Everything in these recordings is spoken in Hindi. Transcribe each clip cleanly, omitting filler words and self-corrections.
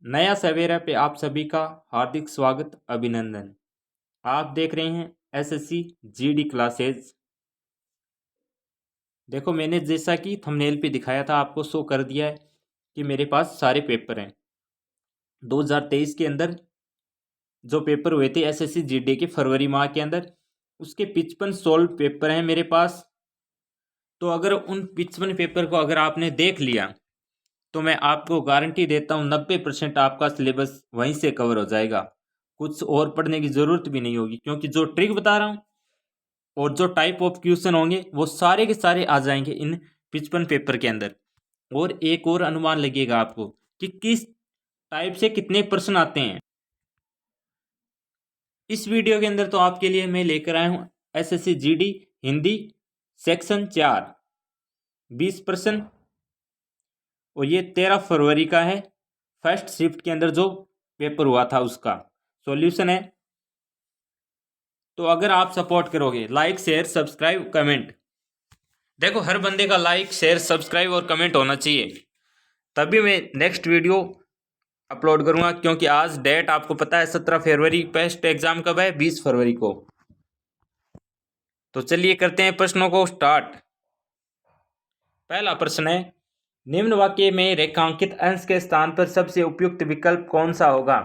नया सवेरा पे आप सभी का हार्दिक स्वागत अभिनंदन। आप देख रहे हैं एसएससी जीडी क्लासेज। देखो, मैंने जैसा कि थंबनेल पे दिखाया था आपको शो कर दिया है कि मेरे पास सारे पेपर हैं। 2023 के अंदर जो पेपर हुए थे एसएससी जीडी के फरवरी माह के अंदर, उसके 55 सोल्व पेपर हैं मेरे पास। तो अगर उन 55 पेपर को अगर आपने देख लिया तो मैं आपको गारंटी देता हूँ 90% आपका सिलेबस वहीं से कवर हो जाएगा। कुछ और पढ़ने की ज़रूरत भी नहीं होगी, क्योंकि जो ट्रिक बता रहा हूँ और जो टाइप ऑफ क्वेश्चन होंगे वो सारे के सारे आ जाएंगे इन 55 पेपर के अंदर। और एक और अनुमान लगेगा आपको कि किस टाइप से कितने प्रश्न आते हैं। इस वीडियो के अंदर तो आपके लिए मैं लेकर आया हूँ एसएससी जीडी हिंदी सेक्शन 4 20 प्रश्न, और ये 13 फरवरी का है। फर्स्ट शिफ्ट के अंदर जो पेपर हुआ था उसका सॉल्यूशन है। तो अगर आप सपोर्ट करोगे, लाइक शेयर सब्सक्राइब कमेंट, देखो हर बंदे का लाइक शेयर सब्सक्राइब और कमेंट होना चाहिए, तभी मैं नेक्स्ट वीडियो अपलोड करूंगा। क्योंकि आज डेट आपको पता है 17 फरवरी, टेस्ट एग्जाम कब है? 20 फरवरी को। तो चलिए करते हैं प्रश्नों को स्टार्ट। पहला प्रश्न है, निम्न वाक्य में रेखांकित अंश के स्थान पर सबसे उपयुक्त विकल्प कौन सा होगा?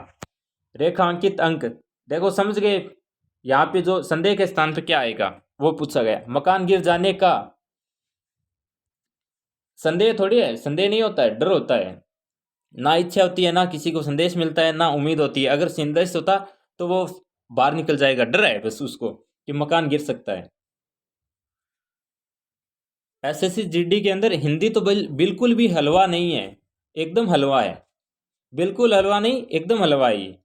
रेखांकित अंक, देखो समझ गए। यहाँ पे जो संदेह के स्थान पर क्या आएगा वो पूछा गया। मकान गिर जाने का संदेह थोड़ी है, संदेह नहीं होता है, डर होता है। ना इच्छा होती है, ना किसी को संदेश मिलता है, ना उम्मीद होती है। अगर संदेश होता तो वो बाहर निकल जाएगा। डर है बस उसको कि मकान गिर सकता है। एसएससी जीडी के अंदर हिंदी तो बिल्कुल भी हलवा नहीं है, एकदम हलवा है। बिल्कुल हलवा नहीं, एकदम हलवा है ये।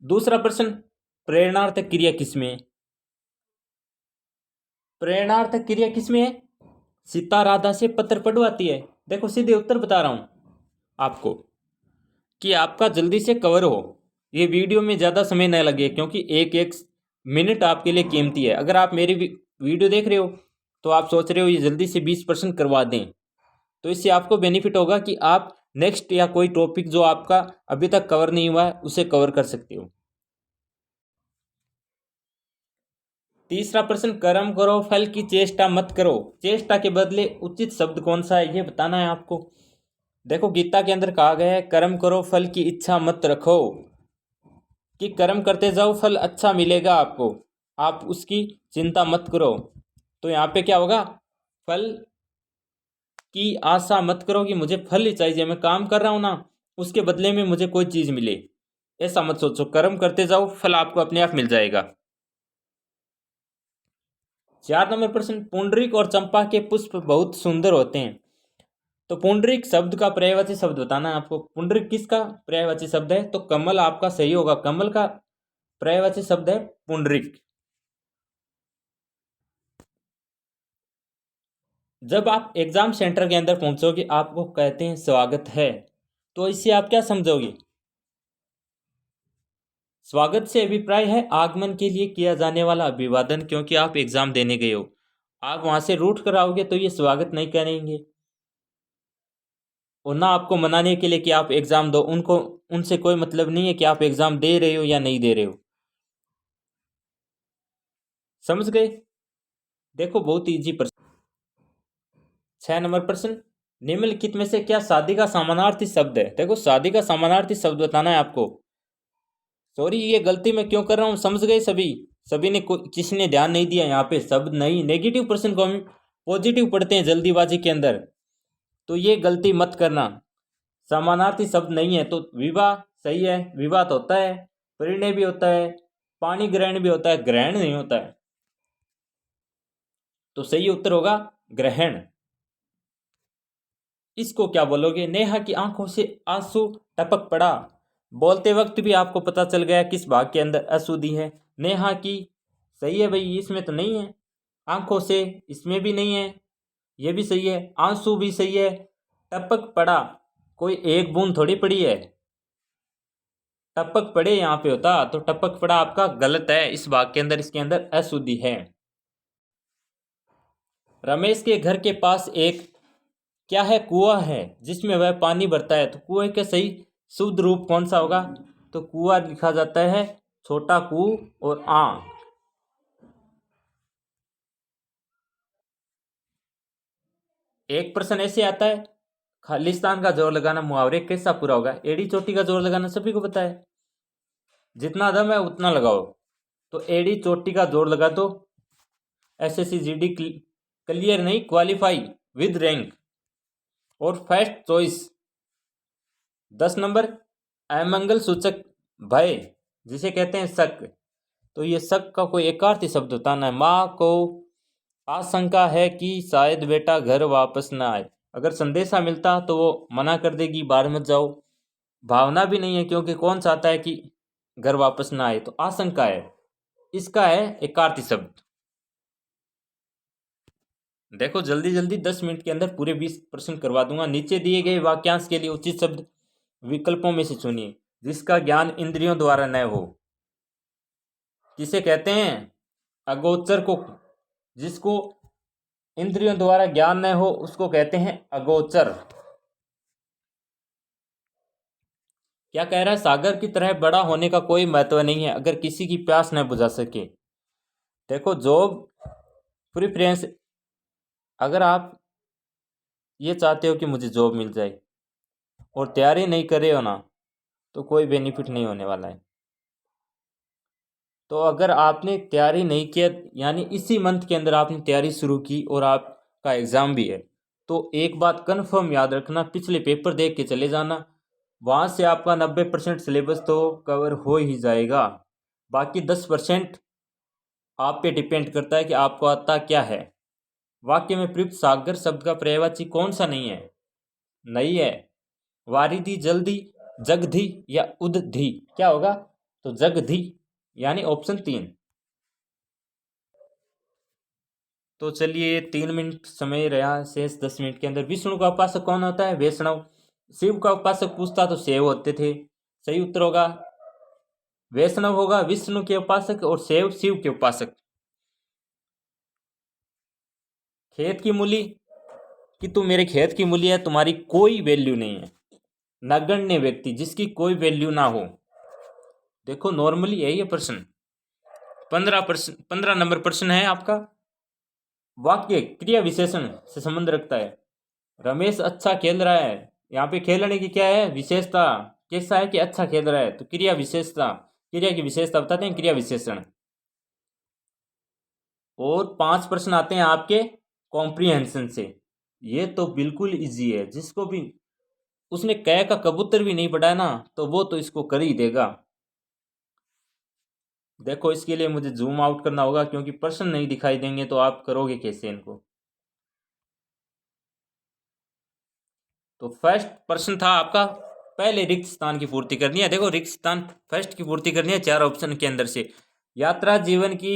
दूसरा प्रश्न, प्रेरणार्थक क्रिया किसमें है? प्रेरणार्थक क्रिया किसमें है? सीता राधा से पत्र पढ़वाती है। देखो सीधे उत्तर बता रहा हूं आपको कि आपका जल्दी से कवर हो, ये वीडियो में ज़्यादा समय न लगे, क्योंकि एक एक मिनट आपके लिए कीमती है। अगर आप मेरी वीडियो देख रहे हो तो आप सोच रहे हो ये जल्दी से 20% करवा दें, तो इससे आपको बेनिफिट होगा कि आप नेक्स्ट या कोई टॉपिक जो आपका अभी तक कवर नहीं हुआ है उसे कवर कर सकते हो। तीसरा प्रश्न, कर्म करो फल की चेष्टा मत करो। चेष्टा के बदले उचित शब्द कौन सा है ये बताना है आपको। देखो गीता के अंदर कहा गया है कर्म करो फल की इच्छा मत रखो, कि कर्म करते जाओ फल अच्छा मिलेगा आपको, आप उसकी चिंता मत करो। तो यहाँ पे क्या होगा? फल की आशा मत करो कि मुझे फल ही चाहिए, मैं काम कर रहा हूँ ना उसके बदले में मुझे कोई चीज़ मिले, ऐसा मत सोचो। कर्म करते जाओ, फल आपको अपने आप मिल जाएगा। 4 नंबर प्रश्न, पुंडरीक और चंपा के पुष्प बहुत सुंदर होते हैं। तो पुंडरीक शब्द का पर्यायवाची शब्द बताना है आपको। पुंडरीक किसका पर्यायवाची शब्द है? तो कमल आपका सही होगा। कमल का पर्यायवाची शब्द है पुंडरीक। जब आप एग्जाम सेंटर के अंदर पहुंचोगे, आपको कहते हैं स्वागत है, तो इससे आप क्या समझोगे? स्वागत से अभिप्राय है आगमन के लिए किया जाने वाला अभिवादन, क्योंकि आप एग्जाम देने गए हो। आप वहां से रूठ कर आओगे तो ये स्वागत नहीं करेंगे, और ना आपको मनाने के लिए कि आप एग्जाम दो। उनको उनसे कोई मतलब नहीं है कि आप एग्जाम दे रहे हो या नहीं दे रहे हो। समझ गए? देखो बहुत इजी प्रश्न। 6 नंबर प्रश्न, निम्नलिखित में से क्या शादी का समानार्थी शब्द है? देखो शादी का समानार्थी शब्द बताना है आपको। सॉरी, ये गलती मैं क्यों कर रहा हूँ समझ गए सभी? सभी ने किसी ने ध्यान नहीं दिया यहाँ पे। शब्द नहीं, नेगेटिव प्रश्न को हम पॉजिटिव पढ़ते हैं जल्दीबाजी के अंदर, तो ये गलती मत करना। समानार्थी शब्द नहीं है तो विवाह सही है, विवाह तो होता है, परिणय भी होता है, पाणी ग्रहण भी होता है, ग्रहण नहीं होता है। तो सही उत्तर होगा ग्रहण। इसको क्या बोलोगे? नेहा की आंखों से आंसू टपक पड़ा। बोलते वक्त भी आपको पता चल गया किस भाग के अंदर अशुद्धि है। नेहा की सही है भाई, इसमें तो नहीं है। आंखों से इसमें भी नहीं है, ये भी सही है। आंसू भी सही है। टपक पड़ा, कोई एक बूंद थोड़ी पड़ी है, टपक पड़े यहाँ पे होता। तो टपक पड़ा आपका गलत है। इस भाग के अंदर इसके अंदर अशुद्धि है। रमेश के घर के पास एक क्या है? कुआं है जिसमें वह पानी भरता है। तो कुएं का सही शुद्ध रूप कौन सा होगा? तो कुआं लिखा जाता है छोटा कू और आ। एक प्रश्न ऐसे आता है, खालिस्तान का जोर लगाना मुहावरे कैसा पूरा होगा? एड़ी चोटी का जोर लगाना सभी को पता है, जितना दम है उतना लगाओ। तो एड़ी चोटी का जोर लगा दो। एसएससी जीडी क्लियर नहीं, क्वालिफाई विद रैंक। और फर्स्ट चॉइस 10 नंबर। अमंगल सूचक भय जिसे कहते हैं शक। तो ये शक का कोई एकार्थी शब्द बताना है। माँ को आशंका है कि शायद बेटा घर वापस ना आए। अगर संदेशा मिलता तो वो मना कर देगी, बाहर मत जाओ। भावना भी नहीं है क्योंकि कौन चाहता है कि घर वापस ना आए। तो आशंका है, इसका है एकार्थी शब्द। देखो जल्दी जल्दी 10 मिनट के अंदर पूरे 20 प्रश्न करवा दूंगा। नीचे दिए गए वाक्यांश के लिए उचित शब्द विकल्पों में से चुनिए। जिसका ज्ञान इंद्रियों द्वारा न हो किसे कहते हैं? अगोचर को। जिसको इंद्रियों द्वारा ज्ञान न हो उसको कहते हैं अगोचर। क्या कह रहा है? सागर की तरह बड़ा होने का कोई महत्व नहीं है अगर किसी की प्यास न बुझा सके। देखो जॉब प्रेफरेंस, अगर आप ये चाहते हो कि मुझे जॉब मिल जाए और तैयारी नहीं कर रहे हो ना, तो कोई बेनिफिट नहीं होने वाला है। तो अगर आपने तैयारी नहीं किया, यानी इसी मंथ के अंदर आपने तैयारी शुरू की और आपका एग्ज़ाम भी है, तो एक बात कन्फर्म याद रखना, पिछले पेपर देख के चले जाना। वहाँ से आपका 90% सिलेबस तो कवर हो ही जाएगा। बाकी 10% आप पे डिपेंड करता है कि आपको आता क्या है। वाक्य में प्रयुक्त सागर शब्द का पर्यायवाची कौन सा नहीं है? नहीं है। वारिधि, जल्दी, जगधि या उदधि, क्या होगा? तो जगधि, यानी ऑप्शन 3। तो चलिए 3 मिनट समय रहा शेष 10 मिनट के अंदर। विष्णु का उपासक कौन होता है? वैष्णव। शिव का उपासक पूछता तो सेव होते थे। सही उत्तर होगा वैष्णव होगा, विष्णु के उपासक, और सेव शिव के उपासक। खेत की मूली कि तू मेरे खेत की मूली है, तुम्हारी कोई वैल्यू नहीं है। नगण्य व्यक्ति जिसकी कोई वैल्यू ना हो। देखो नॉर्मली है ये प्रश्न। 15 नंबर प्रश्न है आपका। वाक्य क्रिया विशेषण से संबंध रखता है। रमेश अच्छा खेल रहा है। यहाँ पे खेलने की क्या है? विशेषता। कैसा है कि अच्छा खेल रहा है, तो क्रिया विशेषता, क्रिया की विशेषता बताते हैं क्रिया विशेषण। और 5 प्रश्न आते हैं आपके कॉम्प्रीहेंशन से। ये तो बिल्कुल इजी है, जिसको भी उसने कै का कबूतर भी नहीं पढ़ा है ना, तो वो तो इसको कर ही देगा। देखो इसके लिए मुझे जूम आउट करना होगा क्योंकि प्रश्न नहीं दिखाई देंगे तो आप करोगे कैसे इनको। तो फर्स्ट प्रश्न था आपका, पहले रिक्त स्थान की पूर्ति करनी है। देखो रिक्त स्थान फर्स्ट की पूर्ति करनी है 4 ऑप्शन के अंदर से। यात्रा जीवन की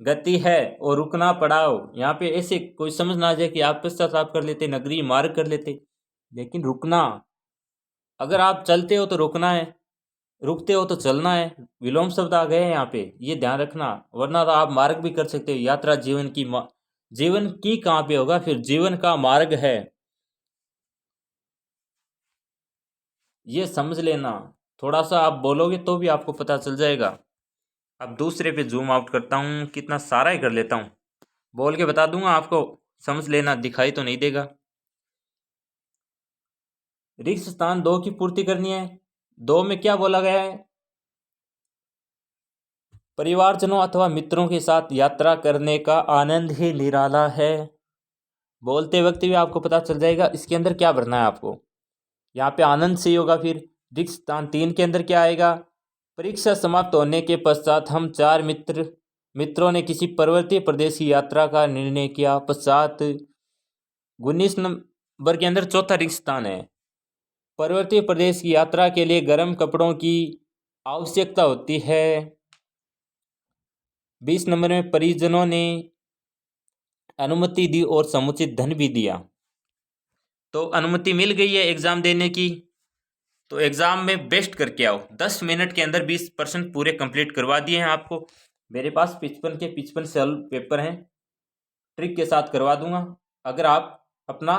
गति है और रुकना पड़ाव। यहाँ पे ऐसे कोई समझ ना आ जाए कि आप पश्चाताप कर लेते, नगरीय मार्ग कर लेते, लेकिन रुकना। अगर आप चलते हो तो रुकना है, रुकते हो तो चलना है। विलोम शब्द आ गए हैं यहाँ पे, ये ध्यान रखना। वरना तो आप मार्ग भी कर सकते हो। यात्रा जीवन की जीवन की कहाँ पे होगा? फिर जीवन का मार्ग है, ये समझ लेना। थोड़ा सा आप बोलोगे तो भी आपको पता चल जाएगा। अब दूसरे पे जूम आउट करता हूँ, कितना सारा ही कर लेता हूँ, बोल के बता दूंगा आपको, समझ लेना, दिखाई तो नहीं देगा। रिक्त स्थान 2 की पूर्ति करनी है। 2 में क्या बोला गया है? परिवारजनों अथवा मित्रों के साथ यात्रा करने का आनंद ही निराला है। बोलते वक्त भी आपको पता चल जाएगा इसके अंदर क्या भरना है आपको। यहाँ पे आनंद से ही होगा। फिर रिक्त स्थान 3 के अंदर क्या आएगा? परीक्षा समाप्त होने के पश्चात हम 4 मित्रों ने किसी पर्वतीय प्रदेश की यात्रा का निर्णय किया। पश्चात 19 नंबर के अंदर चौथा रिक्त स्थान है। पर्वतीय प्रदेश की यात्रा के लिए गर्म कपड़ों की आवश्यकता होती है। 20 नंबर में परिजनों ने अनुमति दी और समुचित धन भी दिया। तो अनुमति मिल गई है एग्जाम देने की, तो एग्जाम में बेस्ट करके आओ। 10 मिनट के अंदर 20% पूरे कंप्लीट करवा दिए हैं आपको। मेरे पास 55 के 55 सॉल्व पेपर हैं, ट्रिक के साथ करवा दूंगा। अगर आप अपना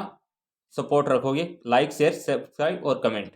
सपोर्ट रखोगे। लाइक शेयर सब्सक्राइब और कमेंट।